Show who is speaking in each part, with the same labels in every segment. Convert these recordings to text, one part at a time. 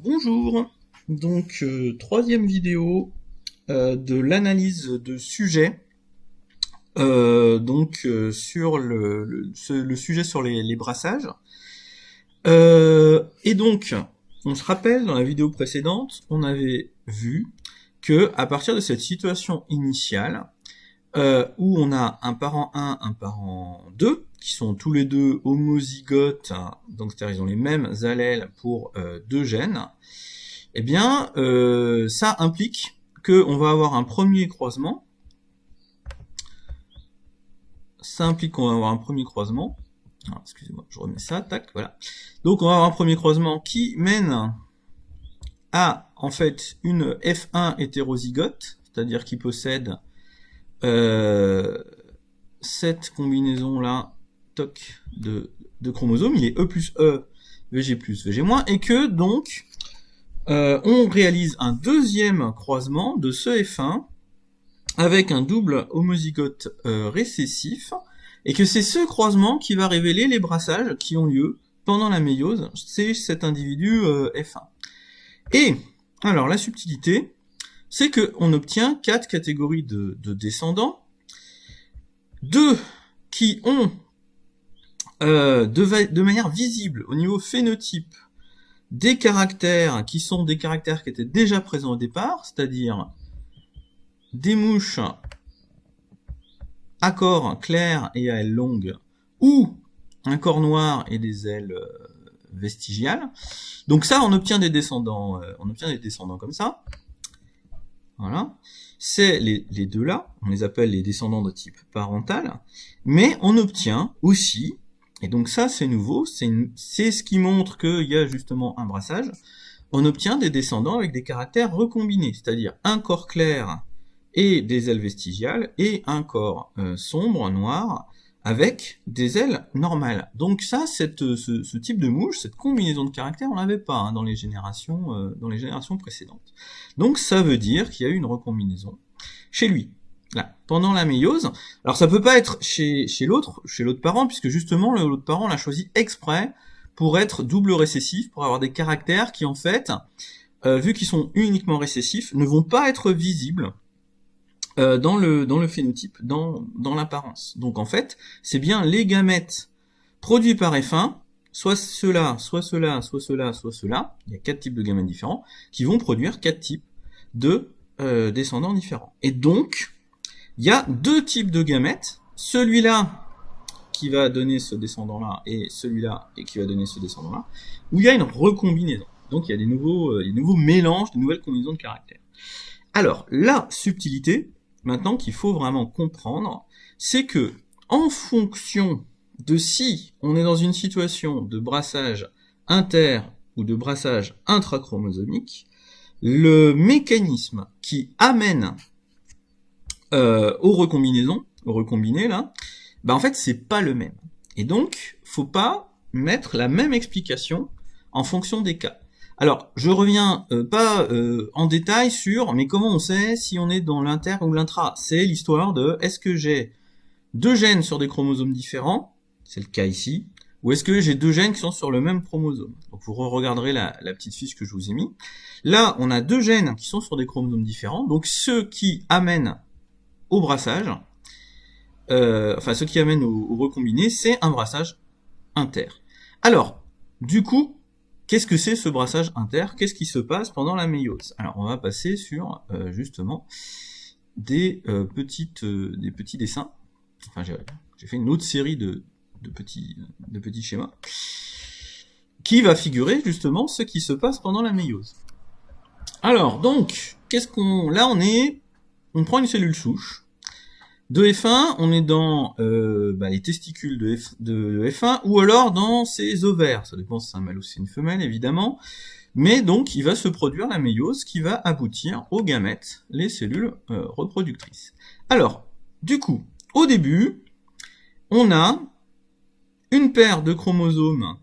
Speaker 1: Bonjour, donc troisième vidéo de l'analyse de sujets, sur le sujet sur les brassages. Et donc, on se rappelle, dans la vidéo précédente, on avait vu que à partir de cette situation initiale, où on a un parent 1, un parent 2, qui sont tous les deux homozygotes, hein, donc c'est-à-dire ils ont les mêmes allèles pour deux gènes, eh bien, ça implique qu'on va avoir un premier croisement. Ça implique qu'on va avoir un premier croisement. Alors, excusez-moi, je remets ça, tac, voilà. Donc on va avoir un premier croisement qui mène à, en fait, une F1 hétérozygote, c'est-à-dire qui possède cette combinaison-là, toc, de chromosomes. Il est E plus E, VG plus, VG moins, et que, donc, on réalise un deuxième croisement de ce F1 avec un double homozygote récessif, et que c'est ce croisement qui va révéler les brassages qui ont lieu pendant la méiose, c'est cet individu F1. Et, alors la subtilité, c'est qu'on obtient 4 catégories de descendants, 2 qui ont, de manière visible, au niveau phénotype, des caractères qui sont des caractères qui étaient déjà présents au départ, c'est-à-dire des mouches à corps clair et à ailes longues, ou un corps noir et des ailes vestigiales. Donc ça, on obtient des descendants comme ça. Voilà. C'est les deux là, on les appelle les descendants de type parental, mais on obtient aussi, et donc ça c'est nouveau, c'est ce qui montre qu'il y a justement un brassage, on obtient des descendants avec des caractères recombinés, c'est-à-dire un corps clair et des ailes vestigiales, et un corps sombre, noir, avec des ailes normales. Donc ça, ce type de mouche, cette combinaison de caractères, on l'avait pas hein, dans les générations précédentes. Donc ça veut dire qu'il y a eu une recombinaison chez lui, là, pendant la méiose. Alors ça peut pas être chez l'autre parent, puisque justement l'autre parent l'a choisi exprès pour être double récessif, pour avoir des caractères qui en fait, vu qu'ils sont uniquement récessifs, ne vont pas être visibles dans le phénotype, dans l'apparence. Donc en fait, c'est bien les gamètes produits par F1, soit ceux-là, soit ceux-là, soit ceux-là, soit ceux-là, il y a 4 types de gamètes différents, qui vont produire 4 types de descendants différents. Et donc, il y a 2 types de gamètes, celui-là qui va donner ce descendant-là, et celui-là et qui va donner ce descendant-là, où il y a une recombinaison. Donc il y a des nouveaux mélanges, des nouvelles combinaisons de caractères. Alors, la subtilité, maintenant qu'il faut vraiment comprendre, c'est que, en fonction de si on est dans une situation de brassage inter ou de brassage intrachromosomique, le mécanisme qui amène aux recombinaisons, aux recombinés là, bah en fait c'est pas le même. Et donc, faut pas mettre la même explication en fonction des cas. Alors, je reviens pas en détail sur, mais comment on sait si on est dans l'inter ou l'intra? C'est l'histoire de, est-ce que j'ai 2 gènes sur des chromosomes différents, c'est le cas ici, ou est-ce que j'ai 2 gènes qui sont sur le même chromosome? Donc vous regarderez la petite fiche que je vous ai mis. Là, on a 2 gènes qui sont sur des chromosomes différents, donc ceux qui amènent au brassage, ceux qui amènent au recombiné, c'est un brassage inter. Alors, du coup, qu'est-ce que c'est ce brassage inter? Qu'est-ce qui se passe pendant la méiose? Alors, on va passer sur, justement, des petits dessins. Enfin, j'ai fait une autre série de petits schémas qui va figurer, justement, ce qui se passe pendant la méiose. Alors, donc, là, on prend une cellule souche. De F1, on est dans les testicules de F1, ou alors dans ses ovaires. Ça dépend si c'est un mâle ou si c'est une femelle, évidemment. Mais donc, il va se produire la méiose qui va aboutir aux gamètes, les cellules reproductrices. Alors, du coup, au début, on a une paire de chromosomes,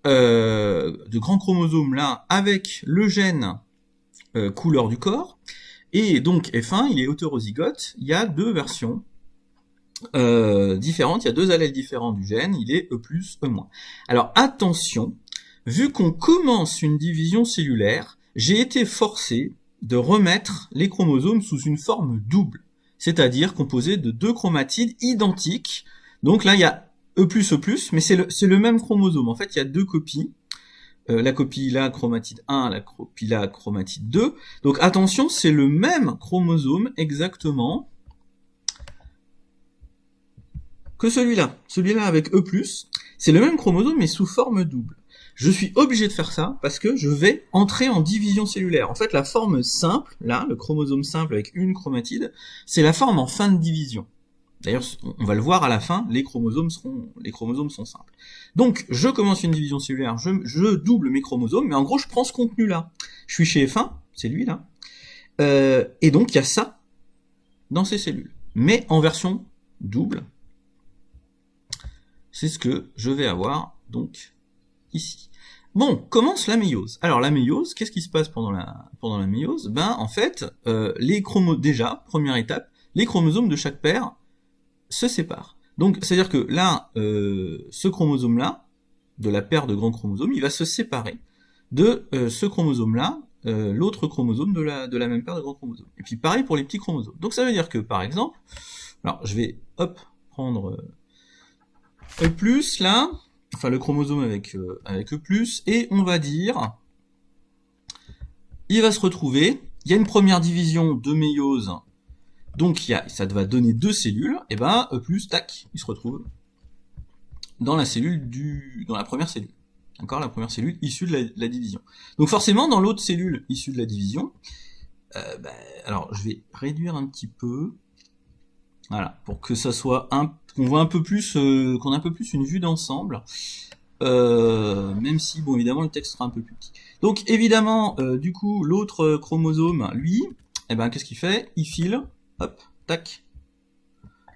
Speaker 1: de grands chromosomes là, avec le gène couleur du corps. Et donc F1, il est hétérozygote, il y a 2 versions différentes, il y a 2 allèles différents du gène, il est E+, E-. Alors attention, vu qu'on commence une division cellulaire, j'ai été forcé de remettre les chromosomes sous une forme double, c'est-à-dire composée de deux chromatides identiques. Donc là, il y a E+, mais c'est le même chromosome. En fait, il y a deux copies. La copie là, chromatide 1, la copie là, chromatide 2. Donc attention, c'est le même chromosome exactement que celui-là. Celui-là avec E+, c'est le même chromosome mais sous forme double. Je suis obligé de faire ça parce que je vais entrer en division cellulaire. En fait, la forme simple, là, le chromosome simple avec une chromatide, c'est la forme en fin de division. D'ailleurs, on va le voir à la fin, les chromosomes sont simples. Donc, je commence une division cellulaire, je double mes chromosomes, mais en gros, je prends ce contenu-là. Je suis chez F1, c'est lui, là. Et donc, il y a ça dans ces cellules. Mais en version double. C'est ce que je vais avoir, donc, ici. Bon, commence la méiose. Alors, la méiose, qu'est-ce qui se passe pendant la méiose? Ben, en fait, déjà, première étape, les chromosomes de chaque paire se séparent. Donc, c'est-à-dire que là, ce chromosome-là, de la paire de grands chromosomes, il va se séparer de ce chromosome-là, l'autre chromosome de la même paire de grands chromosomes. Et puis pareil pour les petits chromosomes. Donc ça veut dire que, par exemple, alors je vais, prendre E+, là, enfin le chromosome avec E+, et on va dire, il va se retrouver, il y a une première division de méiose, donc ça va donner deux cellules, et ben E+, tac, il se retrouve dans la première cellule. D'accord, la première cellule issue de la division. Donc forcément, dans l'autre cellule issue de la division, alors je vais réduire un petit peu, voilà, pour que ça soit qu'on voit un peu plus, qu'on ait un peu plus une vue d'ensemble, même si, bon, évidemment, le texte sera un peu plus petit. Donc évidemment, du coup, l'autre chromosome, lui, qu'est-ce qu'il fait? Il file, hop, tac,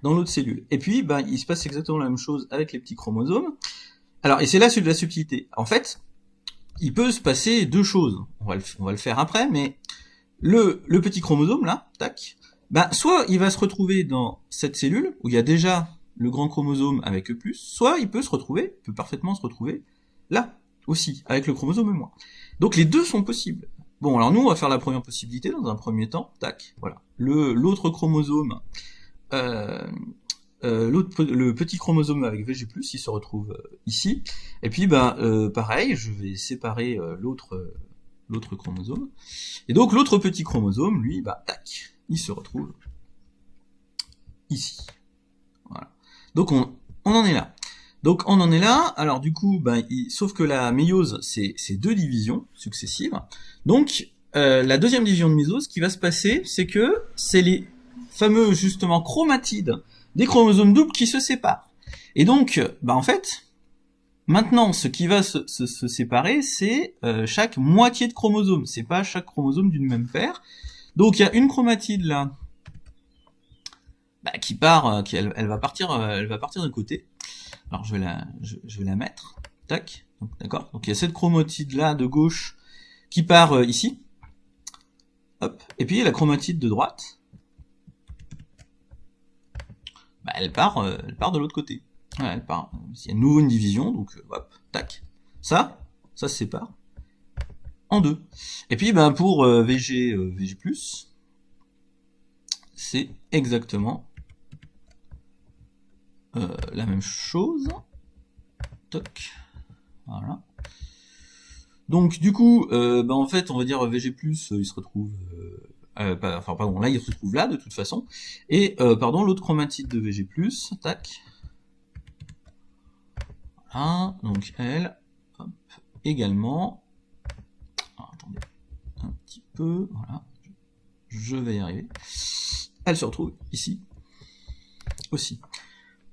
Speaker 1: dans l'autre cellule. Et puis, il se passe exactement la même chose avec les petits chromosomes. Alors, et c'est là la subtilité. En fait, il peut se passer deux choses. On va le faire après, mais le petit chromosome, là, tac, soit il va se retrouver dans cette cellule, où il y a déjà le grand chromosome avec E+, soit il peut parfaitement se retrouver là, aussi, avec le chromosome E-. Donc les deux sont possibles. Bon, alors nous, on va faire la première possibilité dans un premier temps, tac, voilà. L'autre chromosome, le petit chromosome avec VG+, il se retrouve ici. Et puis, pareil, je vais séparer l'autre chromosome. Et donc, l'autre petit chromosome, lui, tac, il se retrouve ici. Voilà. Donc, on en est là. Donc, on en est là. Alors, du coup, sauf que la méiose, c'est deux divisions successives. Donc, la deuxième division de méiose, ce qui va se passer, c'est que c'est les fameux, justement, chromatides des chromosomes doubles qui se séparent. Et donc, en fait, maintenant, ce qui va se séparer, c'est chaque moitié de chromosome. C'est pas chaque chromosome d'une même paire. Donc, il y a une chromatide là qui part, elle va partir d'un côté. Alors, je vais la mettre. Tac. D'accord. Donc, il y a cette chromatide là de gauche qui part ici. Hop. Et puis, la chromatide de droite, elle part de l'autre côté. Ouais, elle part. Il y a de nouveau une division, donc hop, tac. Ça se sépare en deux. Et puis, pour VG+, c'est exactement la même chose. Toc. Voilà. Donc, du coup, en fait, on va dire VG+, il se retrouve... là, il se retrouve là, de toute façon. Et, l'autre chromatide de VG+, tac. Voilà, donc elle, hop, également. Alors, attendez, un petit peu, voilà. Je vais y arriver. Elle se retrouve ici, aussi.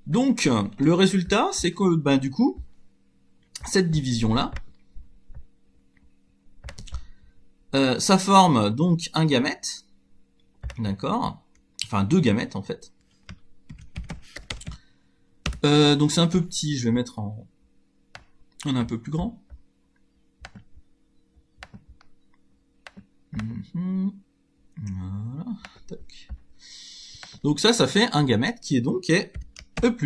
Speaker 1: Donc, le résultat, c'est que, du coup, cette division-là, ça forme donc un gamète, d'accord, enfin deux gamètes en fait. Donc c'est un peu petit, je vais mettre en un peu plus grand. Voilà, tac. Donc ça fait un gamète qui est donc E+.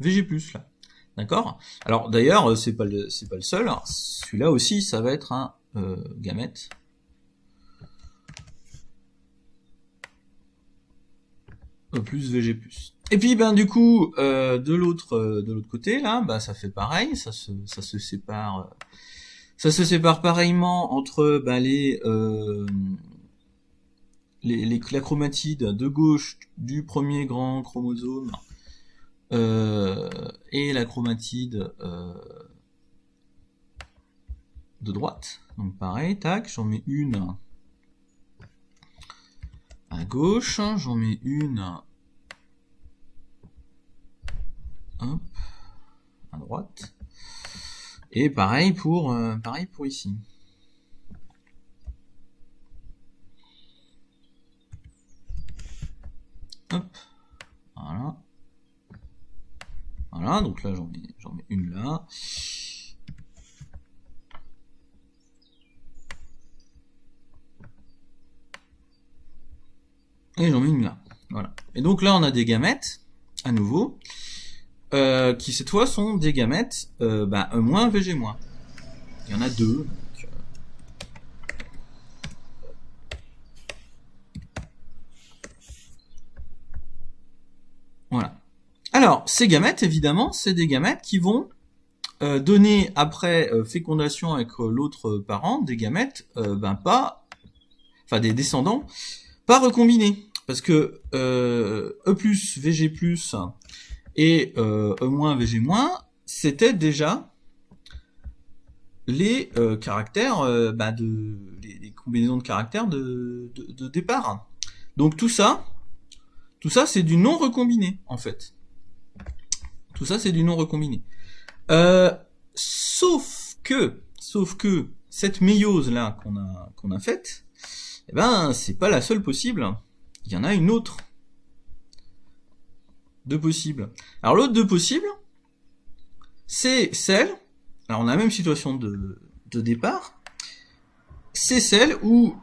Speaker 1: VG+, là. D'accord? Alors, d'ailleurs, c'est pas le seul. Celui-là aussi, ça va être un gamète. Plus VG+. Et puis, ben, du coup, de l'autre côté, là, bah, ça fait pareil, ça se sépare pareillement entre, bah, la chromatide de gauche du premier grand chromosome, et la chromatide, de droite. Donc, pareil, tac, j'en mets une à gauche, j'en mets une hop, à droite, et pareil pour ici. Hop, voilà, donc là j'en mets une là. Et j'en mets une là. Voilà. Et donc là on a des gamètes, à nouveau, qui cette fois sont des gamètes bah, E-, VG-. Il y en a deux. Donc, voilà. Alors, ces gamètes, évidemment, c'est des gamètes qui vont donner, après fécondation avec l'autre parent, des gamètes, enfin des descendants, pas recombinés. Parce que E+, VG+, et E-, VG-, c'était déjà les caractères, les combinaisons de caractères de départ. Donc tout ça c'est du non recombiné, en fait. Tout ça, c'est du non recombiné. Sauf que cette méiose là qu'on a faite, eh ben c'est pas la seule possible. Il y en a une autre de possible. Alors l'autre de possible, c'est celle. Alors on a la même situation de départ. C'est celle où,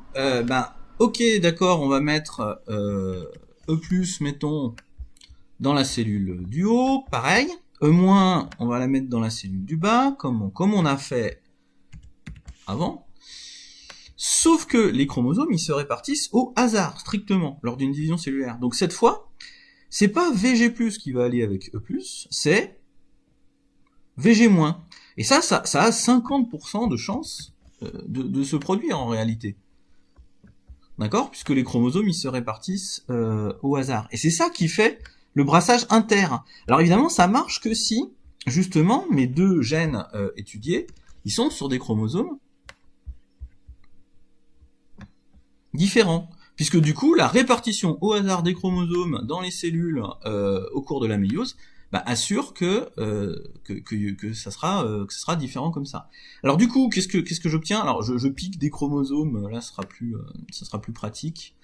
Speaker 1: ok, d'accord, on va mettre E+, mettons, dans la cellule du haut, pareil. E-, on va la mettre dans la cellule du bas, comme on a fait avant. Sauf que les chromosomes, ils se répartissent au hasard, strictement, lors d'une division cellulaire. Donc cette fois, c'est pas VG+, qui va aller avec E+, c'est VG-. Et ça a 50% de chance de se produire en réalité. D'accord? Puisque les chromosomes, ils se répartissent au hasard. Et c'est ça qui fait le brassage inter. Alors évidemment, ça marche que si, justement, mes deux gènes étudiés, ils sont sur des chromosomes différents. Puisque du coup, la répartition au hasard des chromosomes dans les cellules au cours de la méiose assure que ça sera différent comme ça. Alors du coup, qu'est-ce que j'obtiens? Alors je pique des chromosomes, là ça sera plus pratique.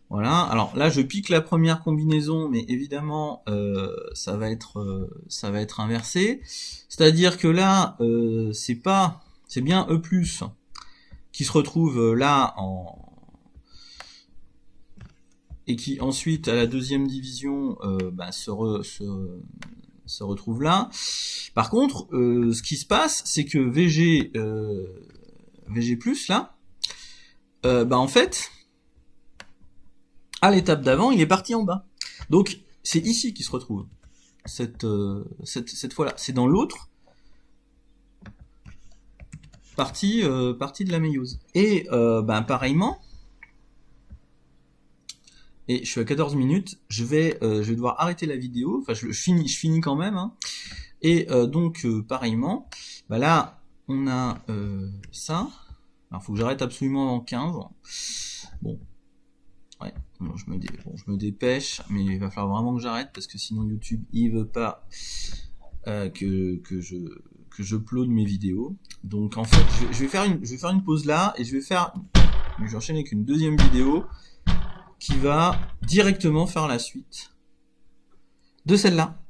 Speaker 1: Voilà. Alors là, je pique la première combinaison, mais évidemment, ça va être inversé. C'est-à-dire que là, c'est bien E+ qui se retrouve là et qui ensuite à la deuxième division se retrouve là. Par contre, ce qui se passe, c'est que VG là, en fait, à l'étape d'avant, il est parti en bas. Donc c'est ici qu'il se retrouve cette fois-là. C'est dans l'autre partie de la méiose. Et pareillement. Et je suis à 14 minutes, je vais devoir arrêter la vidéo, enfin je finis quand même, hein. Et donc pareillement, là on a ça, alors faut que j'arrête absolument en 15, bon, ouais, bon, je me dépêche, mais il va falloir vraiment que j'arrête, parce que sinon YouTube il veut pas que je upload mes vidéos, donc en fait je vais faire une pause là, et je vais enchaîner avec une deuxième vidéo, qui va directement faire la suite de celle-là.